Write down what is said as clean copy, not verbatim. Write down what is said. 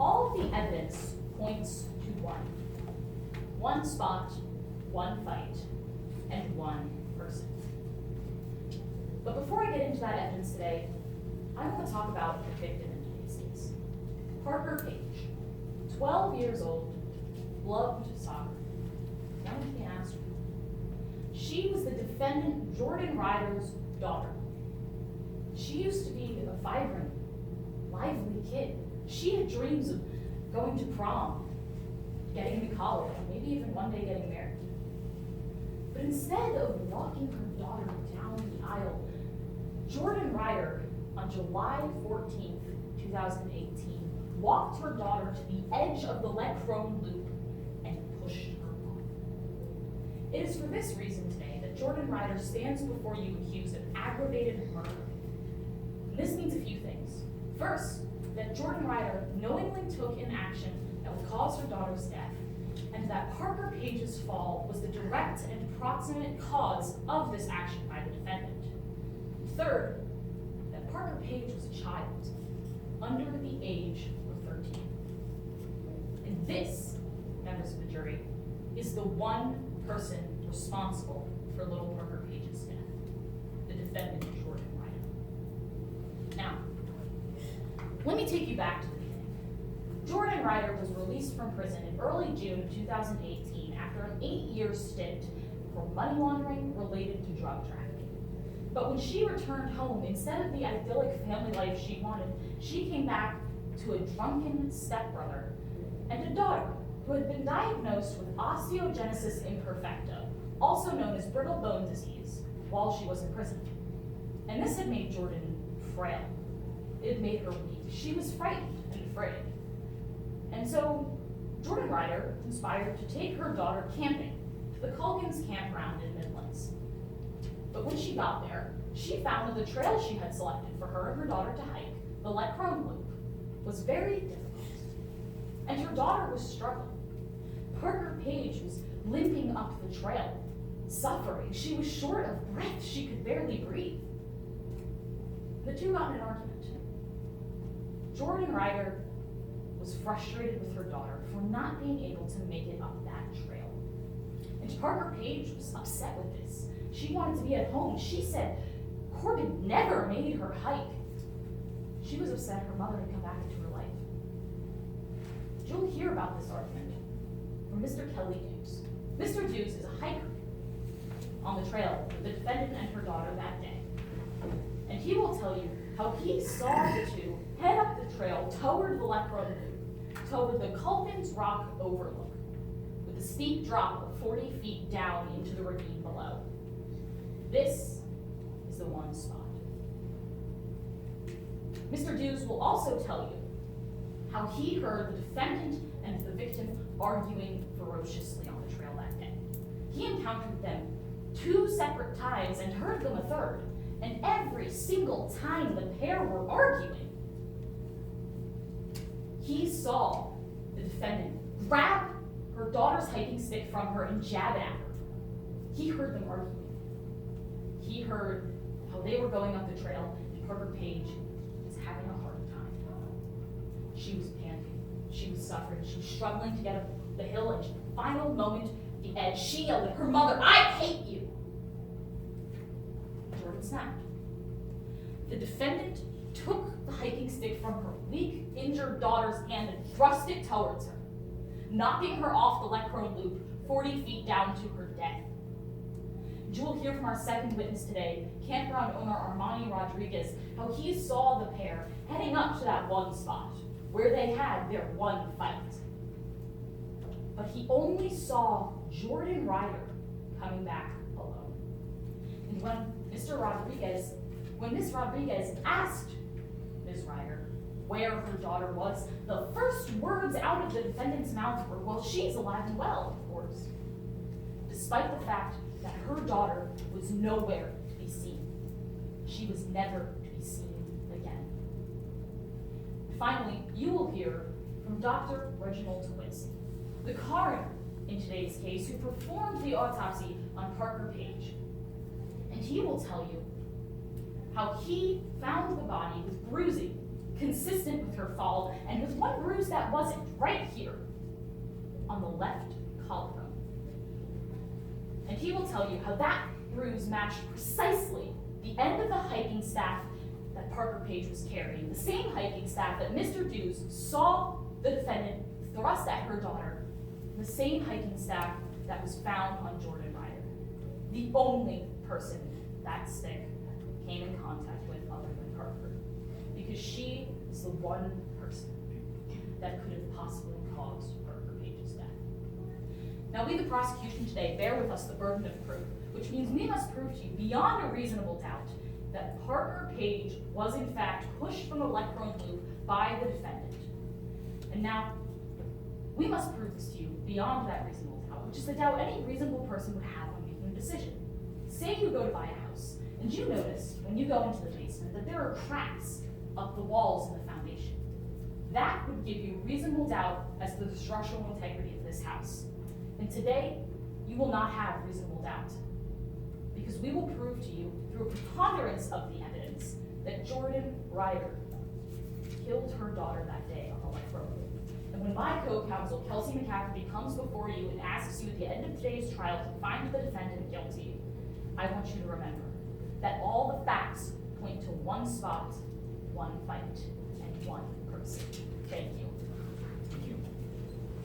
All of the evidence points to one spot, one fight, and one person. But before I get into that evidence today, I want to talk about the victim in today's case. Parker Page, 12 years old, loved soccer. Now you can ask her. She was the defendant Jordan Ryder's daughter. She used to be a vibrant, lively kid. She had dreams of going to prom, getting to college, and maybe even one day getting married. But instead of walking her daughter down the aisle, Jordan Ryder, on July 14th, 2018, walked her daughter to the edge of the Leckrone Loop and pushed her off. It is for this reason today that Jordan Ryder stands before you accused of aggravated murder. And this means a few things. First, that Jordan Ryder knowingly took an action that would cause her daughter's death, and that Parker Page's fall was the direct and proximate cause of this action by the defendant. Third, that Parker Page was a child, under the age of 13. And this, members of the jury, is the one person responsible for little Parker Page's death, the defendant, Jordan Ryder. Now, let me take you back to the beginning. Jordan Ryder was released from prison in early June of 2018 after an 8-year stint for money laundering related to drug trafficking. But when she returned home, instead of the idyllic family life she wanted, she came back to a drunken stepbrother and a daughter who had been diagnosed with osteogenesis imperfecta, also known as brittle bone disease, while she was in prison. And this had made Jordan frail. It had made her weak. She was frightened and afraid. And so Jordan Ryder conspired to take her daughter camping to the Culkins campground in Midlands. But when she got there, she found that the trail she had selected for her and her daughter to hike, the Leckrone Loop, was very difficult. And her daughter was struggling. Parker Page was limping up the trail, suffering. She was short of breath. She could barely breathe. The two got in an argument. Jordan Ryder was frustrated with her daughter for not being able to make it up that trail. And Parker Page was upset with this. She wanted to be at home. She said Corbin never made her hike. She was upset her mother had come back into her life. You'll hear about this argument from Mr. Kelly Dukes. Mr. Dukes is a hiker on the trail with the defendant and her daughter that day. And he will tell you how he saw the two head up the trail toward the Leckrone Loop, toward the Culkins Rock overlook, with a steep drop of 40 feet down into the ravine below. This is the one spot. Mr. Dukes will also tell you how he heard the defendant and the victim arguing ferociously on the trail that day. He encountered them 2 separate times and heard them a third. And every single time the pair were arguing, he saw the defendant grab her daughter's hiking stick from her and jab at her. He heard them arguing. He heard how they were going up the trail, and Parker Page was having a hard time. She was panting. She was suffering. She was struggling to get up the hill, and at the final moment, at the edge, she yelled at her mother, "I hate you!" Jordan snapped. The defendant took the hiking stick from her weak, injured daughter's hand and thrust it towards her, knocking her off the Leckrone Loop 40 feet down to her death. You will hear from our second witness today, campground owner Armani Rodriguez, how he saw the pair heading up to that one spot where they had their one fight. But he only saw Jordan Ryder coming back alone. And when Ms. Rodriguez asked Ms. Ryder where her daughter was, the first words out of the defendant's mouth were, "Well, she's alive and well, of course," despite the fact that her daughter was nowhere to be seen. She was never to be seen again. Finally, you will hear from Dr. Reginald Duquesne, the coroner in today's case who performed the autopsy on Parker Page. And he will tell you how he found the body with bruising, consistent with her fall, and with one bruise that wasn't, right here, on the left collarbone. And he will tell you how that bruise matched precisely the end of the hiking staff that Parker Page was carrying, the same hiking staff that Mr. Dews saw the defendant thrust at her daughter, the same hiking staff that was found on Jordan Ryder. The only person that stick came in contact with other than Parker, because she is the one person that could have possibly caused Parker Page's death. Now we, the prosecution today, bear with us the burden of proof, which means we must prove to you beyond a reasonable doubt that Parker Page was in fact pushed from the electron loop by the defendant. And now, we must prove this to you beyond that reasonable doubt, which is the doubt any reasonable person would have on making a decision. Say you go to buy a house, and you notice when you go into the basement that there are cracks up the walls and the foundation. That would give you reasonable doubt as to the structural integrity of this house. And today, you will not have reasonable doubt, because we will prove to you through a preponderance of the evidence that Jordan Ryder killed her daughter that day on the electron loop. And when my co-counsel, Kelsey McCafferty, comes before you and asks you at the end of today's trial to find the defendant guilty, I want you to remember that all the facts point to one spot, one fight, and one person. Thank you.